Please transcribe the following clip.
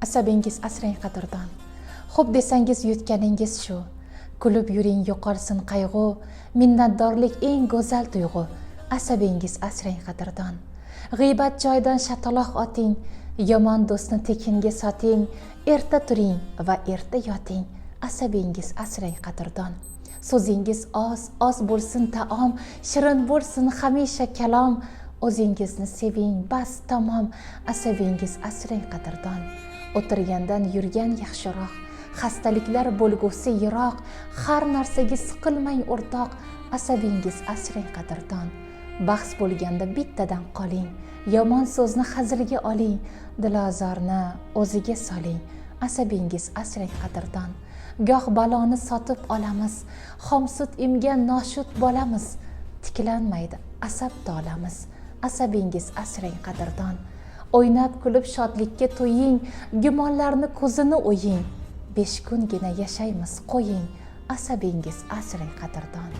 asabingiz asrang qadrdon. Xo'p desangiz yutganingiz shu. Kulib yuring yo'qolsin qayg'u, minnatdorlik eng go'zal tuyg'u. Asabingiz asrang qadrdon. G'iybat joyidan shataloq oting, yomon do'stni tekinga soting, erta turing va erta yoting. Asabingiz asrang qadrdon. So'zingiz oz bo'lsin taom, shirin bo'lsin hamisha kalom. O'zingizni seving, bas tamom. Asabingiz asrang qadrdon. O'tirgandan yurgan yaxshiroq, xastaliklar bo'lgusi yiroq. Har narsaga siqilmang o'rtoq. Asabingiz asrang qadrdon. Bahs bo'lganda bittadan qoling, yomon so'zni hazilga oling, dilozorni o'ziga soling. Asabingiz asrang qadrdon. Goh baloni sotib olamiz, xomsut emgan noshud bolamiz. Tiklanmaydi asab dolamiz. Asabingiz asrang qadrdon. O'ynab kulib shodlikka to'ying, gumonlarni ko'zini o'ying. 5 kungina yashaymiz qo'ying. Asabingiz asrang qadrdon.